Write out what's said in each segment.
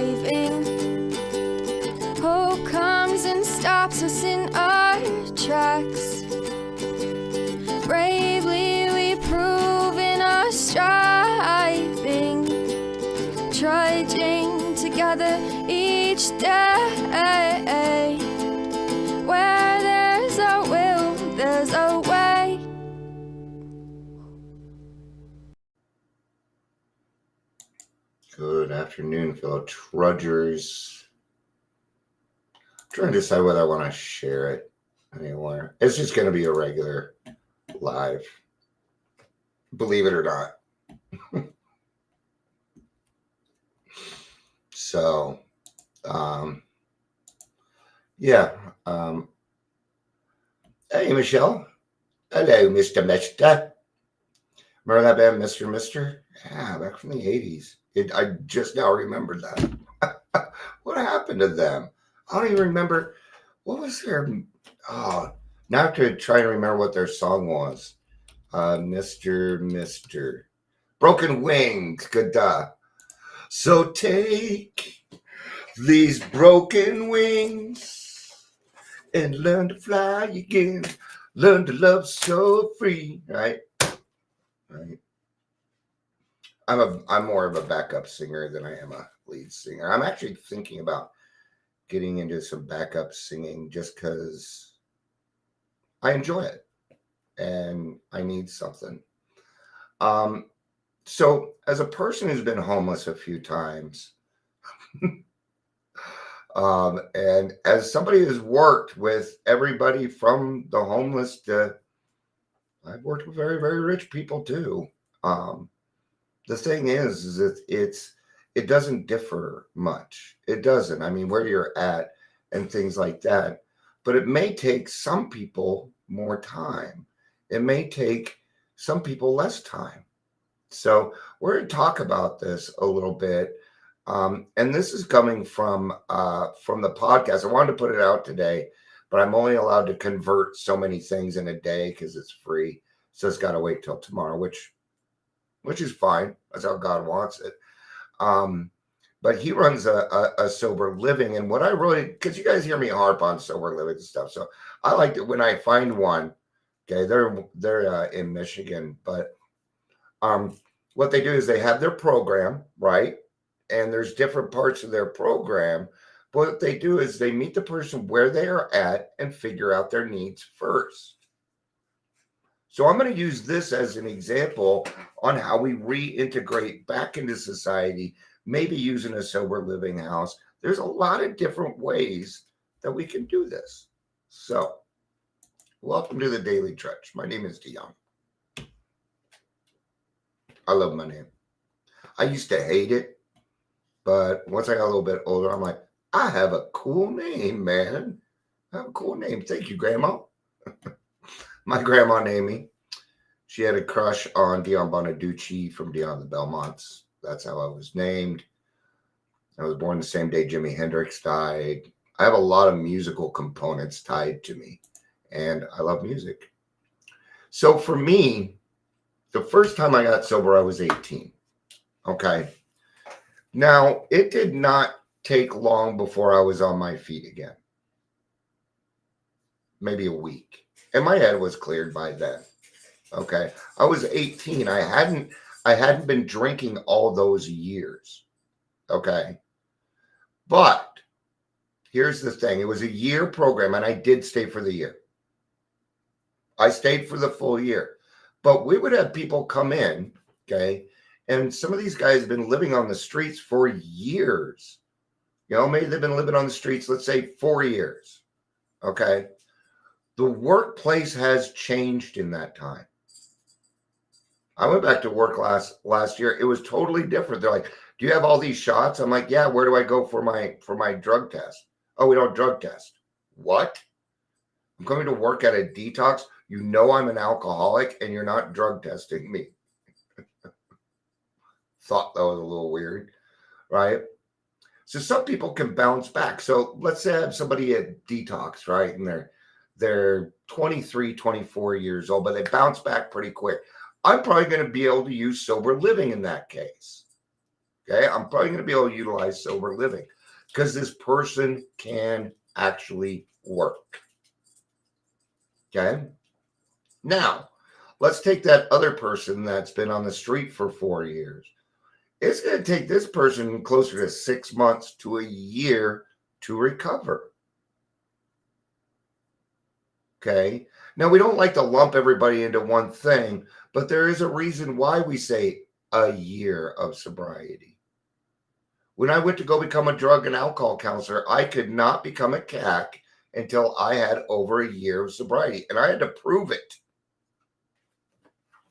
driving. Hope comes and stops us in our tracks. Bravely we prove in our striving, trudging together each day. Where there's a will, there's a way. Good afternoon, fellow trudgers. I'm trying to decide whether I want to share it anywhere. It's just going to be a regular live, believe it or not. So, yeah. Hey, Michelle. Hello, Mr. Mister. Remember that band, Mr. Mister? Yeah, back from the 80s. I just now remembered that. What happened to them? I don't even remember. What was their... Oh, now I have to try and remember what their song was. Mr. Mister. Broken Wings. Good duh. So take these broken wings and learn to fly again. Learn to love so free. Right? I'm more of a backup singer than I am a lead singer. I'm actually thinking about getting into some backup singing just because I enjoy it and I need something. So as a person who's been homeless a few times, and as somebody who's worked with everybody from the homeless to, I've worked with very, very rich people too. The thing is that it doesn't differ much. It doesn't. I mean, where you're at and things like that. But it may take some people more time. It may take some people less time. So we're going to talk about this a little bit. And this is coming from the podcast. I wanted to put it out today, but I'm only allowed to convert so many things in a day because it's free. So it's got to wait till tomorrow, which is fine. That's how God wants it. But he runs a sober living. And what I really, because you guys hear me harp on sober living and stuff. So I like it when I find one. Okay. They're in Michigan, but what they do is they have their program, right? And there's different parts of their program. But what they do is they meet the person where they are at and figure out their needs first. So I'm going to use this as an example on how we reintegrate back into society, maybe using a sober living house. There's a lot of different ways that we can do this. So welcome to the Daily Trudge. My name is Dion. I love my name. I used to hate it, but once I got a little bit older, I'm like, I have a cool name, man. I have a cool name. Thank you, Grandma. My grandma named me. She had a crush on Dion Bonaducci from Dion the Belmonts. That's how I was named. I was born the same day Jimi Hendrix died. I have a lot of musical components tied to me, and I love music. So for me, the first time I got sober, I was 18. Okay. Now, it did not take long before I was on my feet again. Maybe a week. And my head was cleared by then. Okay. I was 18. I hadn't been drinking all those years. Okay. But here's the thing. It was a year program and I did stay for the year. I stayed for the full year. But we would have people come in, okay? And some of these guys have been living on the streets for years. You know, maybe they've been living on the streets, let's say 4 years. Okay. The workplace has changed in that time. I went back to work last year. It was totally different. They're like, do you have all these shots? I'm like, yeah, where do I go for my drug test? Oh, we don't drug test. What? I'm coming to work at a detox. You know I'm an alcoholic and you're not drug testing me. Thought that was a little weird, right? So some people can bounce back. So let's say I have somebody at detox, right? And they're 23, 24 years old, but they bounce back pretty quick. I'm probably going to be able to use sober living in that case. Okay. I'm probably going to be able to utilize sober living because this person can actually work. Okay. Now, let's take that other person that's been on the street for 4 years. It's going to take this person closer to 6 months to a year to recover. Okay. Now, we don't like to lump everybody into one thing, but there is a reason why we say a year of sobriety. When I went to go become a drug and alcohol counselor, I could not become a CAC until I had over a year of sobriety, and I had to prove it.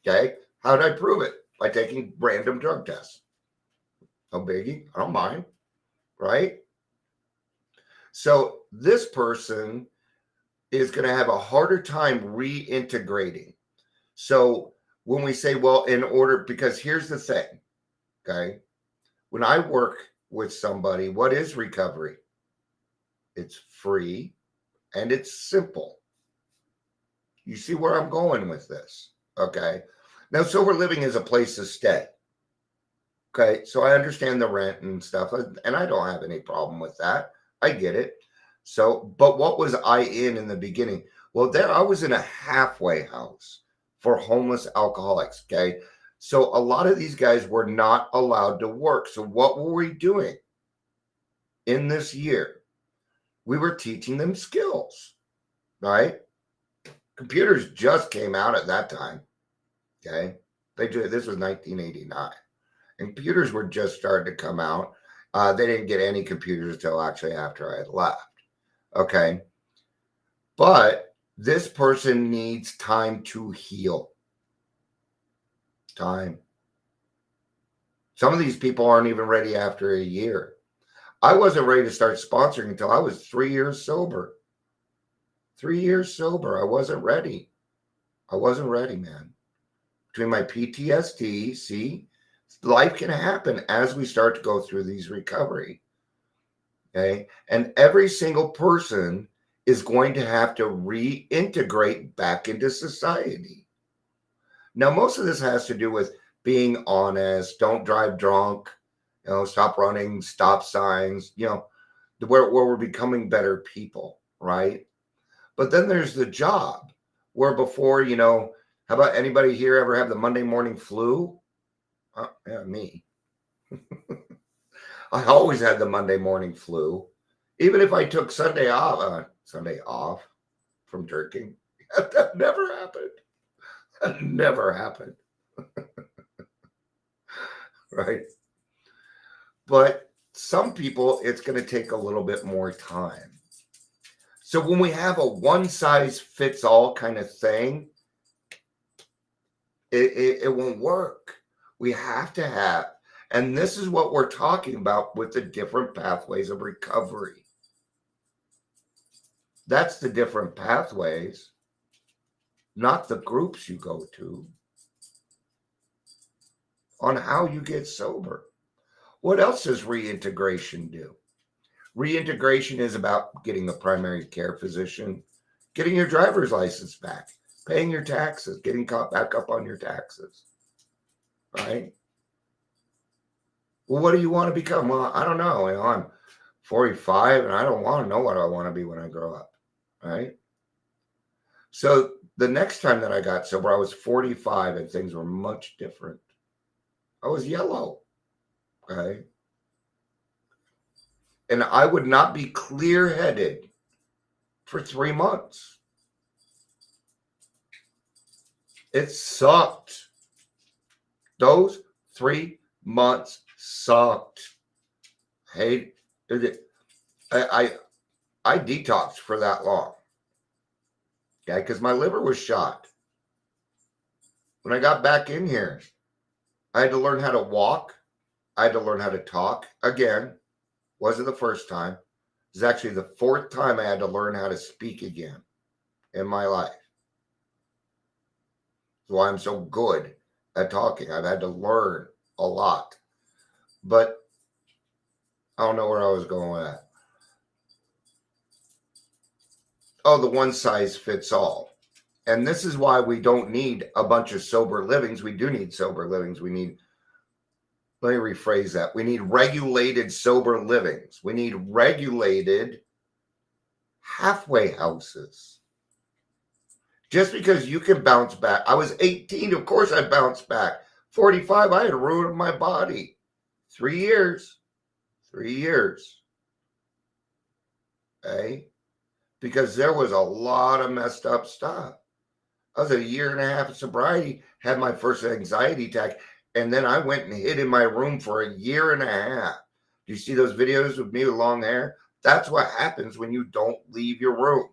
Okay. How did I prove it? By taking random drug tests. No biggie. I don't mind. Right? So this person is going to have a harder time reintegrating. So when we say, well, in order, because here's the thing, okay? When I work with somebody, what is recovery? It's free and it's simple. You see where I'm going with this, okay? Now, sober living is a place to stay. Okay, so I understand the rent and stuff, and I don't have any problem with that. I get it. So, but what was I in the beginning? Well, there I was in a halfway house for homeless alcoholics. Okay, so a lot of these guys were not allowed to work. So, what were we doing in this year? We were teaching them skills, right? Computers just came out at that time. Okay, this was 1989. And computers were just starting to come out. They didn't get any computers until actually after I had left. Okay. But this person needs time to heal. Time. Some of these people aren't even ready after a year. I wasn't ready to start sponsoring until I was 3 years sober. 3 years sober. I wasn't ready. I wasn't ready, man. Between my PTSD, see, life can happen as we start to go through these recovery. Okay. And every single person is going to have to reintegrate back into society. Now, most of this has to do with being honest, don't drive drunk, stop running stop signs, where we're becoming better people, right? But then there's the job where before, how about anybody here ever have the Monday morning flu? Yeah, me. I always had the Monday morning flu, even if I took Sunday off from drinking. That never happened. That never happened. Right? But some people, it's going to take a little bit more time. So when we have a one size fits all kind of thing, it won't work. We have to have, and this is what we're talking about with the different pathways of recovery. That's the different pathways, not the groups you go to, on how you get sober. What else does reintegration do? Reintegration is about getting a primary care physician, getting your driver's license back, paying your taxes, getting caught back up on your taxes, right? Well, what do you want to become? Well, I don't know. I'm 45 and I don't want to know what I want to be when I grow up, right? So the next time that I got sober, I was 45 and things were much different. I was yellow, okay? And I would not be clear-headed for 3 months. It sucked. Those 3 months sucked. Hey, I detoxed for that long. Okay, because my liver was shot. When I got back in here, I had to learn how to walk. I had to learn how to talk again. Wasn't the first time. It was actually the 4th time I had to learn how to speak again in my life. That's why I'm so good at talking. I've had to learn a lot. But I don't know where I was going with that. Oh, the one size fits all. And this is why we don't need a bunch of sober livings. We do need sober livings. We need Let me rephrase that. We need regulated sober livings. We need regulated halfway houses. Just because you can bounce back. I was 18, of course I bounced back. 45, I had ruined my body. 3 years. 3 years. Okay? Because there was a lot of messed up stuff. I was a year and a half of sobriety, had my first anxiety attack, and then I went and hid in my room for a year and a half. Do you see those videos of me with long hair? That's what happens when you don't leave your room.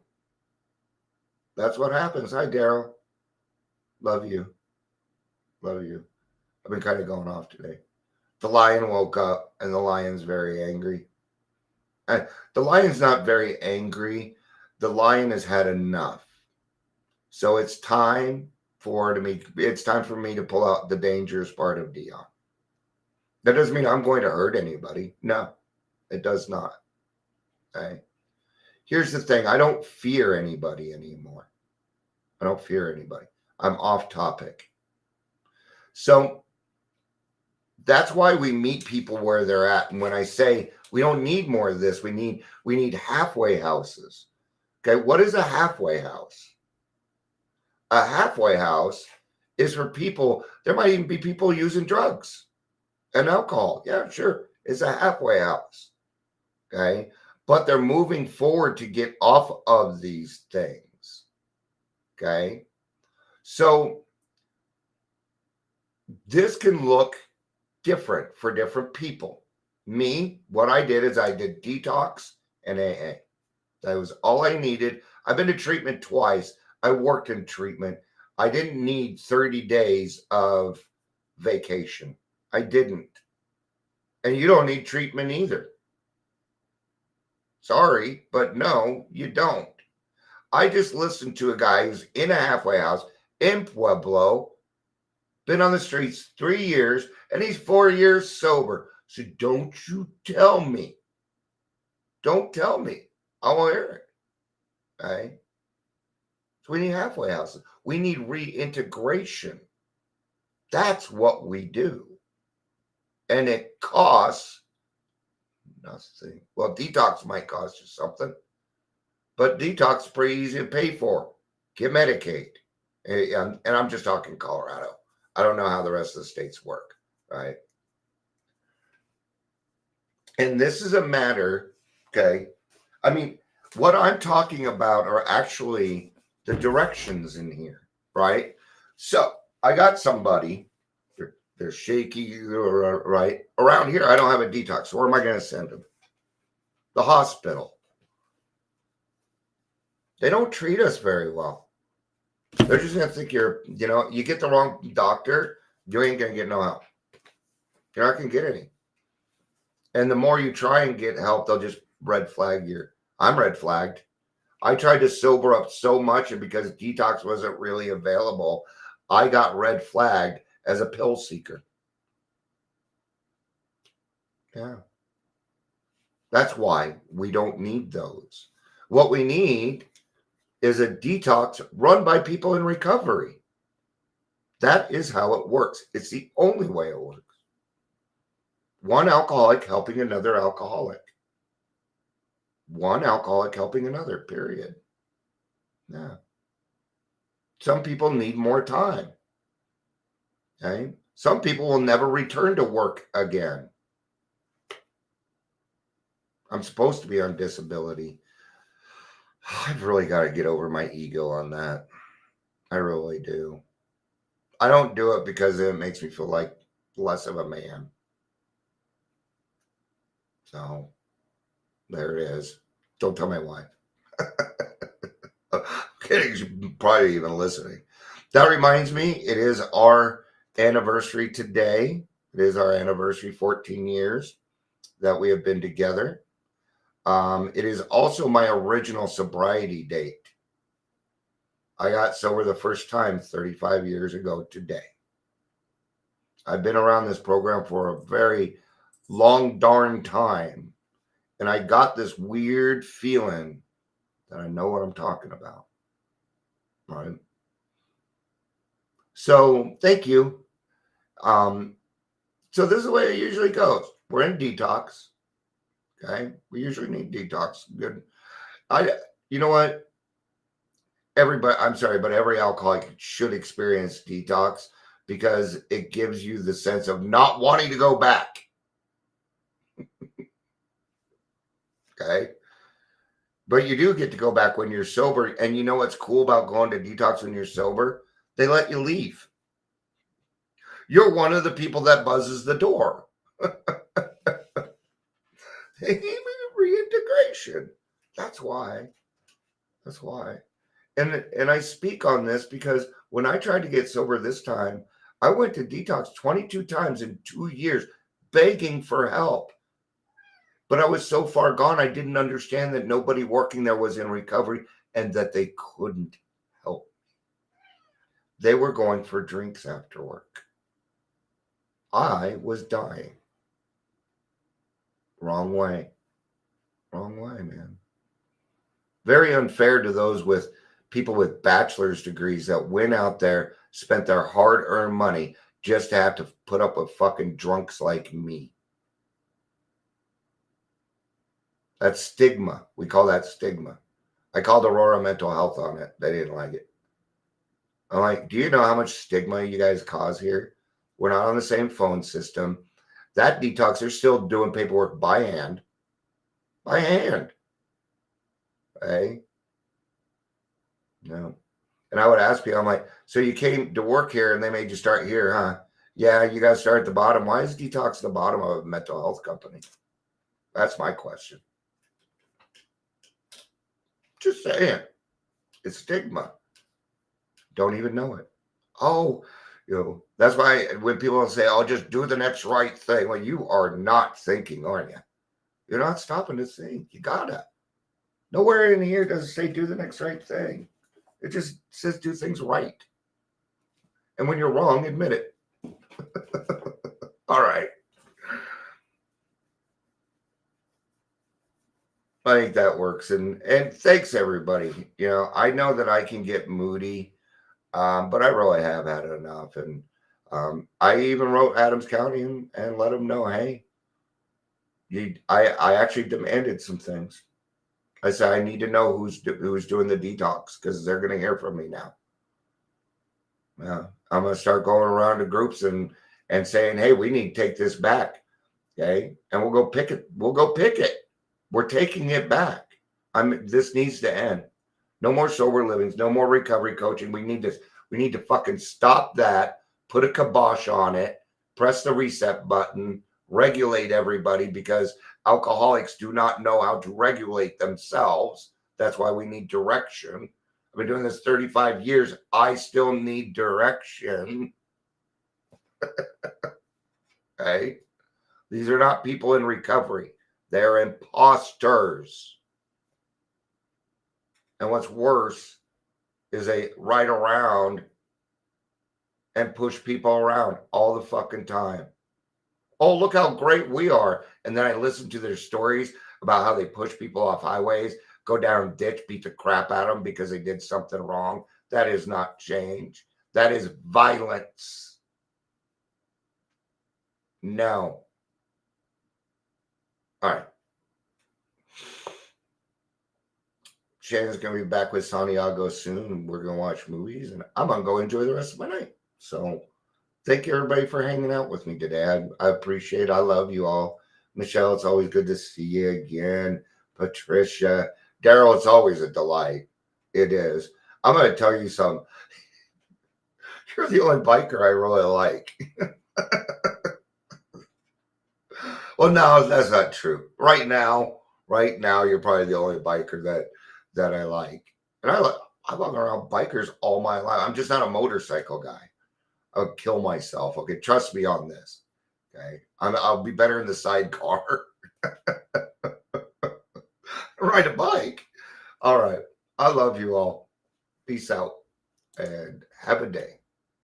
That's what happens. Hi, Daryl. Love you. Love you. I've been kind of going off today. The lion woke up, and the lion's very angry. And the lion's not very angry. The lion has had enough. So it's time for me to pull out the dangerous part of Dion. That doesn't mean I'm going to hurt anybody. No, it does not. Okay. Here's the thing. I don't fear anybody anymore. I don't fear anybody. I'm off topic. So that's why we meet people where they're at. And when I say we don't need more of this, we need halfway houses. Okay. What is a halfway house? A halfway house is for people. There might even be people using drugs and alcohol. Yeah, sure. It's a halfway house. Okay. But they're moving forward to get off of these things. Okay. So this can look different for different people. Me, what I did is I did detox and AA. That was all I needed. I've been to treatment twice. I worked in treatment. I didn't need 30 days of vacation. I didn't. And you don't need treatment either. Sorry, but no, you don't. I just listened to a guy who's in a halfway house in Pueblo, been on the streets 3 years, and he's 4 years sober. So don't you tell me. Don't tell me. I won't hear it. Okay? So we need halfway houses. We need reintegration. That's what we do. And it costs nothing. Well, detox might cost you something, but detox is pretty easy to pay for. Get Medicaid. And I'm just talking Colorado. I don't know how the rest of the states work, right? And this is a matter, okay? I mean, what I'm talking about are actually the directions in here, right? So I got somebody, they're shaky, right? Around here, I don't have a detox. So where am I going to send them? The hospital. They don't treat us very well. They're just going to think you get the wrong doctor, you ain't going to get no help. You're not going to get any. And the more you try and get help, they'll just red flag you. I'm red flagged. I tried to sober up so much, and because detox wasn't really available, I got red flagged as a pill seeker. Yeah. That's why we don't need those. What we need is a detox run by people in recovery. That is how it works. It's the only way it works. One alcoholic helping another alcoholic. One alcoholic helping another, period. Yeah. Some people need more time. Okay. Some people will never return to work again. I'm supposed to be on disability. I've really got to get over my ego on that. I really do. I don't do it because it makes me feel like less of a man. So there it is. Don't tell my wife. I'm kidding. She's probably even listening. That reminds me, it is our anniversary today. It is our anniversary, 14 years that we have been together. It is also my original sobriety date. I got sober the first time 35 years ago today. I've been around this program for a very long darn time. And I got this weird feeling that I know what I'm talking about. Right? So thank you. So this is the way it usually goes. We're in detox. Okay. We usually need detox. Good. You know what? Everybody, I'm sorry, but every alcoholic should experience detox because it gives you the sense of not wanting to go back. Okay. But you do get to go back when you're sober. And you know what's cool about going to detox when you're sober? They let you leave. You're one of the people that buzzes the door. Reintegration. That's why. That's why. And I speak on this because when I tried to get sober this time, I went to detox 22 times in 2 years begging for help. But I was so far gone, I didn't understand that nobody working there was in recovery and that they couldn't help. They were going for drinks after work. I was dying. Wrong way. Wrong way, man. Very unfair to those with people with bachelor's degrees that went out there, spent their hard-earned money just to have to put up with fucking drunks like me. That's stigma. We call that stigma. I called Aurora Mental Health on it. They didn't like it. I'm like, do you know how much stigma you guys cause here? We're not on the same phone system. That detox, they're still doing paperwork by hand. By hand. Hey? No. And I would ask people, I'm like, so you came to work here and they made you start here, huh? Yeah, you got to start at the bottom. Why is detox the bottom of a mental health company? That's my question. Just saying. It's stigma. Don't even know it. Oh, that's why when people say, oh, just do the next right thing. Well, you are not thinking, are you? You're not stopping to think. You gotta. Nowhere in here does it say do the next right thing. It just says do things right. And when you're wrong, admit it. All right. I think that works. And thanks, everybody. I know that I can get moody, but I really have had enough. And I even wrote Adams County and let them know, hey, I actually demanded some things. I said, I need to know who's doing the detox because they're going to hear from me now. Yeah, I'm going to start going around to groups and saying, hey, we need to take this back. Okay. And we'll go pick it. We're taking it back. This needs to end. No more sober livings, no more recovery coaching. We need to fucking stop that, put a kibosh on it, press the reset button, regulate everybody because alcoholics do not know how to regulate themselves. That's why we need direction. I've been doing this 35 years. I still need direction. Okay? These are not people in recovery. They're imposters. And what's worse is they ride around and push people around all the fucking time. Oh, look how great we are. And then I listen to their stories about how they push people off highways, go down a ditch, beat the crap out of them because they did something wrong. That is not change. That is violence. No. All right. Shannon's going to be back with Santiago soon. We're going to watch movies, and I'm going to go enjoy the rest of my night. So thank you, everybody, for hanging out with me today. I appreciate it. I love you all. Michelle, it's always good to see you again. Patricia. Daryl, it's always a delight. It is. I'm going to tell you something. You're the only biker I really like. Well, no, that's not true. Right now, you're probably the only biker that I like. And I walk around bikers all my life. I'm just not a motorcycle guy. I'll kill myself. Okay, trust me on this. Okay, I'll be better in the sidecar. Ride a bike. All right. I love you all. Peace out and have a day.